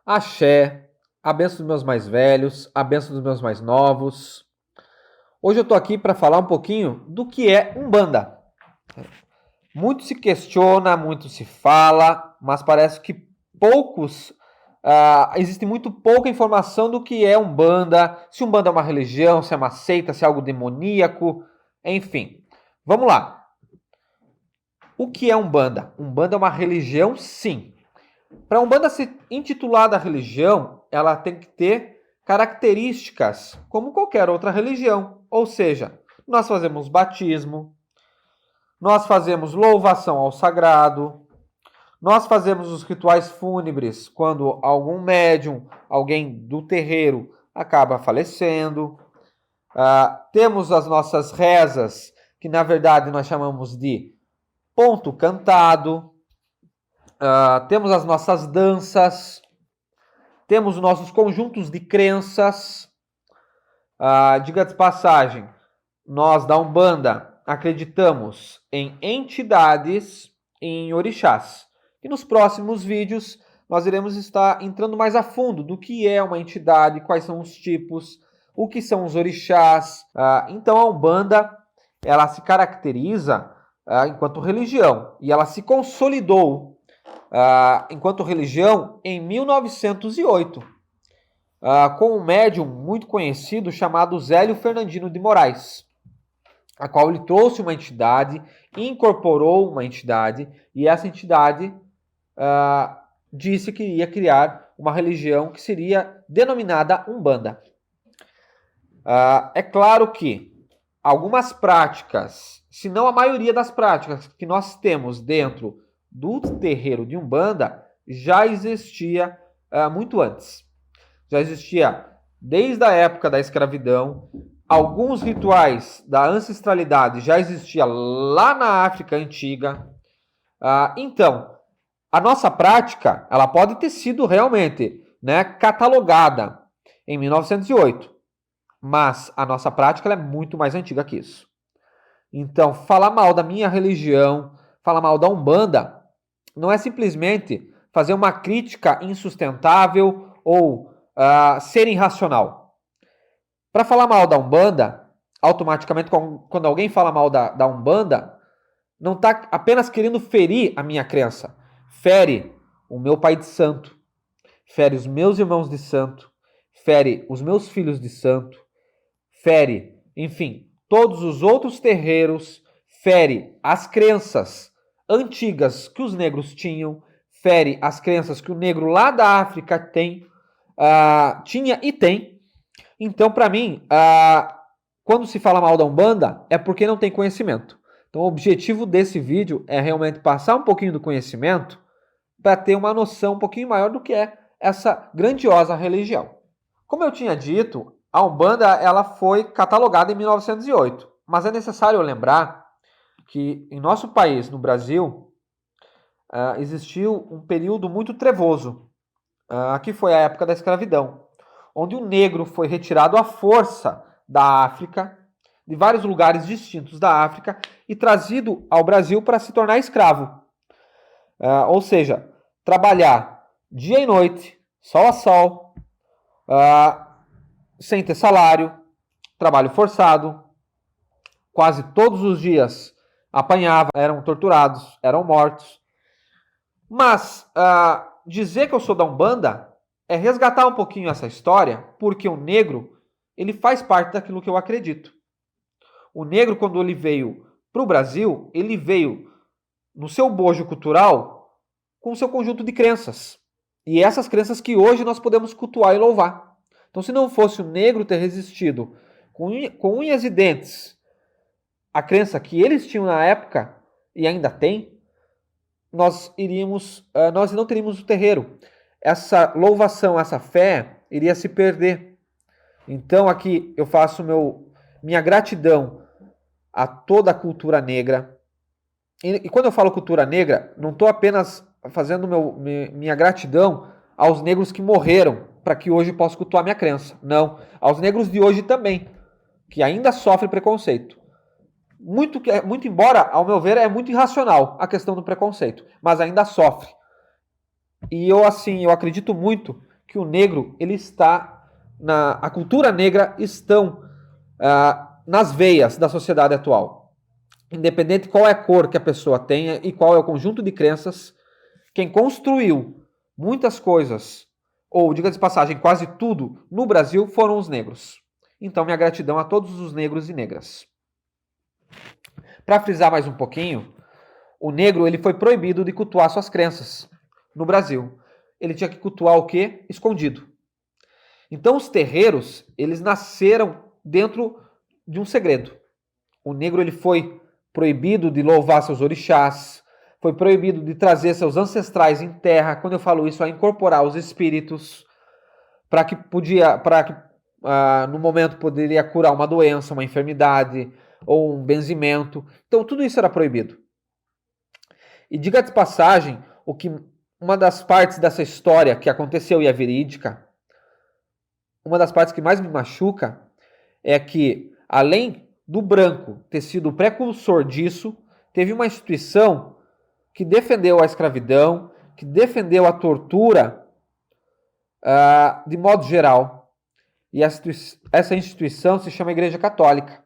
Axé, a bênção dos meus mais velhos, a bênção dos meus mais novos. Hoje eu estou aqui para falar um pouquinho do que é Umbanda. Muito se questiona, muito se fala, mas parece que existe muito pouca informação do que é Umbanda, se Umbanda é uma religião, se é uma seita, se é algo demoníaco, enfim. Vamos lá. O que é Umbanda? Umbanda é uma religião, sim. Para a Umbanda ser intitulada religião, ela tem que ter características como qualquer outra religião. Ou seja, nós fazemos batismo, nós fazemos louvação ao sagrado, nós fazemos os rituais fúnebres quando algum médium, alguém do terreiro, acaba falecendo. Temos as nossas rezas, que na verdade nós chamamos de ponto cantado. Temos as nossas danças, temos nossos conjuntos de crenças. Diga de passagem, nós da Umbanda acreditamos em entidades e em orixás. E nos próximos vídeos nós iremos estar entrando mais a fundo do que é uma entidade, quais são os tipos, o que são os orixás. Então a Umbanda ela se caracteriza enquanto religião e ela se consolidou enquanto religião em 1908, com um médium muito conhecido chamado Zélio Fernandino de Moraes, a qual ele trouxe uma entidade, incorporou uma entidade, e essa entidade disse que iria criar uma religião que seria denominada Umbanda. É claro que algumas práticas, se não a maioria das práticas que nós temos dentro do terreiro de Umbanda já existia muito antes. Já existia desde a época da escravidão, alguns rituais da ancestralidade já existia lá na África Antiga. Então, a nossa prática ela pode ter sido realmente catalogada em 1908, mas a nossa prática ela é muito mais antiga que isso. Então, falar mal da minha religião, falar mal da Umbanda, não é simplesmente fazer uma crítica insustentável ou ser irracional. Para falar mal da Umbanda, automaticamente, quando alguém fala mal da Umbanda, não está apenas querendo ferir a minha crença. Fere o meu pai de santo, fere os meus irmãos de santo, fere os meus filhos de santo, fere, enfim, todos os outros terreiros, fere as crenças antigas que os negros tinham, fere as crenças que o negro lá da África tinha e tem. Então, para mim, quando se fala mal da Umbanda, é porque não tem conhecimento. Então, o objetivo desse vídeo é realmente passar um pouquinho do conhecimento para ter uma noção um pouquinho maior do que é essa grandiosa religião. Como eu tinha dito, a Umbanda ela foi catalogada em 1908, mas é necessário lembrar que em nosso país, no Brasil, existiu um período muito trevoso, que foi a época da escravidão, onde o negro foi retirado à força da África, de vários lugares distintos da África, e trazido ao Brasil para se tornar escravo. Ou seja, trabalhar dia e noite, sol a sol, sem ter salário, trabalho forçado, quase todos os dias apanhavam, eram torturados, eram mortos. Mas dizer que eu sou da Umbanda é resgatar um pouquinho essa história, porque o negro ele faz parte daquilo que eu acredito. O negro, quando ele veio para o Brasil, ele veio no seu bojo cultural com o seu conjunto de crenças. E essas crenças que hoje nós podemos cultuar e louvar. Então, se não fosse o negro ter resistido com unhas e dentes a crença que eles tinham na época, e ainda tem, nós não teríamos o terreiro. Essa louvação, essa fé, iria se perder. Então, aqui eu faço minha gratidão a toda a cultura negra. E quando eu falo cultura negra, não estou apenas fazendo minha gratidão aos negros que morreram para que hoje eu possa cultuar minha crença. Não, aos negros de hoje também, que ainda sofrem preconceito. Muito embora, ao meu ver, é muito irracional a questão do preconceito, mas ainda sofre. E eu acredito muito que o negro, ele está, a cultura negra estão nas veias da sociedade atual. Independente qual é a cor que a pessoa tenha e qual é o conjunto de crenças, quem construiu muitas coisas, ou diga de passagem, quase tudo no Brasil foram os negros. Então, minha gratidão a todos os negros e negras. Para frisar mais um pouquinho, o negro ele foi proibido de cultuar suas crenças no Brasil. Ele tinha que cultuar o quê? Escondido. Então, os terreiros, eles nasceram dentro de um segredo. O negro ele foi proibido de louvar seus orixás, foi proibido de trazer seus ancestrais em terra. Quando eu falo isso, é incorporar os espíritos para que no momento poderia curar uma doença, uma enfermidade ou um benzimento. Então tudo isso era proibido. E diga de passagem, uma das partes dessa história que aconteceu e é verídica, uma das partes que mais me machuca é que, além do branco ter sido o precursor disso, teve uma instituição que defendeu a escravidão, que defendeu a tortura de modo geral. E essa instituição se chama Igreja Católica.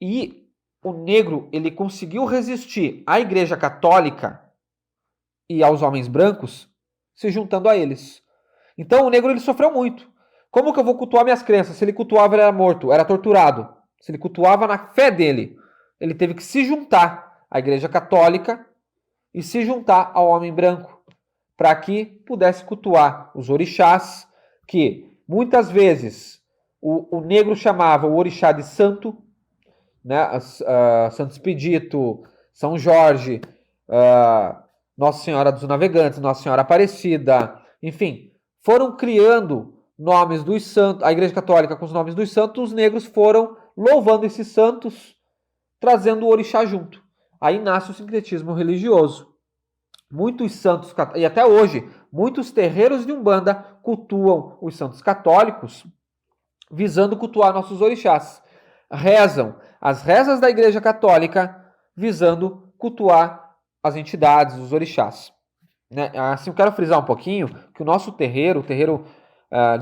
E o negro ele conseguiu resistir à Igreja Católica e aos homens brancos se juntando a eles. Então o negro ele sofreu muito. Como que eu vou cultuar minhas crenças? Se ele cultuava, ele era morto, era torturado. Se ele cultuava na fé dele, ele teve que se juntar à Igreja Católica e se juntar ao homem branco para que pudesse cultuar os orixás, que muitas vezes o negro chamava o orixá de santo, né? Santo Expedito, São Jorge, Nossa Senhora dos Navegantes, Nossa Senhora Aparecida, enfim, foram criando nomes dos santos, a Igreja Católica com os nomes dos santos, os negros foram louvando esses santos, trazendo o orixá junto. Aí nasce o sincretismo religioso. Muitos santos, e até hoje, muitos terreiros de Umbanda cultuam os santos católicos, visando cultuar nossos orixás. Rezam as rezas da Igreja Católica, visando cultuar as entidades, os orixás. Assim, eu quero frisar um pouquinho que o nosso terreiro, o terreiro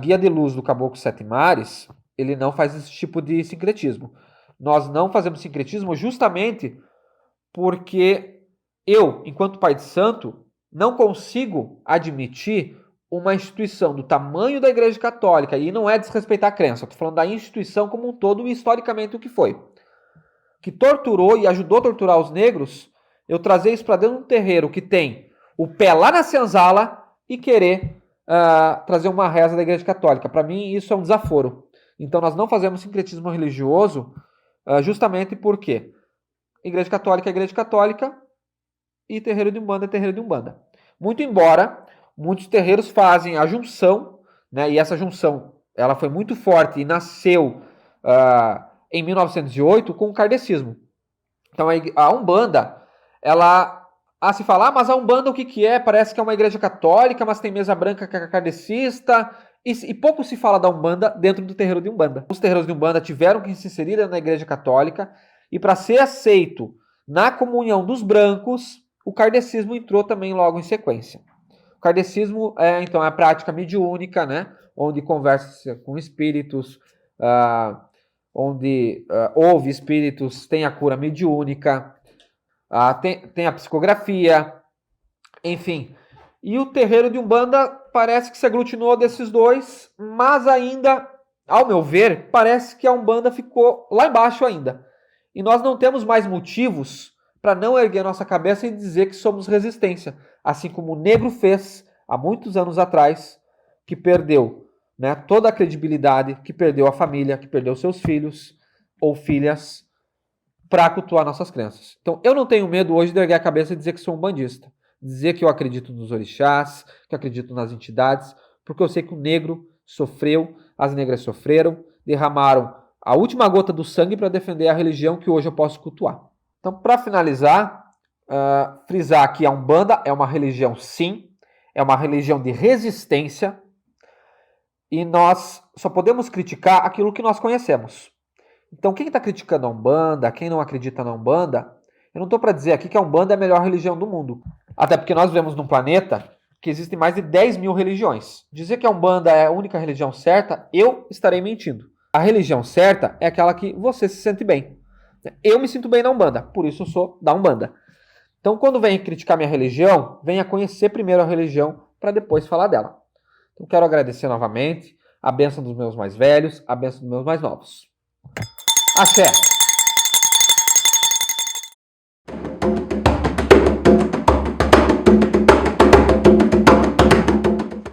Guia de Luz do Caboclo Sete Mares, ele não faz esse tipo de sincretismo. Nós não fazemos sincretismo justamente porque eu, enquanto pai de santo, não consigo admitir uma instituição do tamanho da Igreja Católica, e não é desrespeitar a crença, estou falando da instituição como um todo e historicamente o que foi, que torturou e ajudou a torturar os negros, eu trazer isso para dentro de um terreiro que tem o pé lá na senzala e querer trazer uma reza da Igreja Católica. Para mim, isso é um desaforo. Então, nós não fazemos sincretismo religioso justamente porque Igreja Católica é Igreja Católica e terreiro de Umbanda é terreiro de Umbanda. Muito embora muitos terreiros fazem a junção, né, e essa junção ela foi muito forte e nasceu em 1908 com o kardecismo. Então, a Umbanda, ela... se fala, mas a Umbanda o que é? Parece que é uma igreja católica, mas tem mesa branca que é kardecista. E pouco se fala da Umbanda dentro do terreiro de Umbanda. Os terreiros de Umbanda tiveram que se inserir na igreja católica e para ser aceito na comunhão dos brancos, o kardecismo entrou também logo em sequência. O kardecismo é a prática mediúnica, né? Onde conversa com espíritos, onde ouve espíritos, tem a cura mediúnica, tem a psicografia, enfim. E o terreiro de Umbanda parece que se aglutinou desses dois, mas ainda, ao meu ver, parece que a Umbanda ficou lá embaixo ainda. E nós não temos mais motivos para não erguer nossa cabeça e dizer que somos resistência. Assim como o negro fez há muitos anos atrás, que perdeu, né, toda a credibilidade, que perdeu a família, que perdeu seus filhos ou filhas para cultuar nossas crenças. Então, eu não tenho medo hoje de erguer a cabeça e dizer que sou um bandista. Dizer que eu acredito nos orixás, que eu acredito nas entidades, porque eu sei que o negro sofreu, as negras sofreram, derramaram a última gota do sangue para defender a religião que hoje eu posso cultuar. Então, para finalizar, frisar que a Umbanda é uma religião, sim, é uma religião de resistência, e nós só podemos criticar aquilo que nós conhecemos. Então, quem está criticando a Umbanda, quem não acredita na Umbanda, eu não estou para dizer aqui que a Umbanda é a melhor religião do mundo. Até porque nós vivemos num planeta que existem mais de 10 mil religiões. Dizer que a Umbanda é a única religião certa, eu estarei mentindo. A religião certa é aquela que você se sente bem. Eu me sinto bem na Umbanda, por isso eu sou da Umbanda. Então, quando vem criticar minha religião, venha conhecer primeiro a religião para depois falar dela. Então, quero agradecer novamente a bênção dos meus mais velhos, a bênção dos meus mais novos. Axé!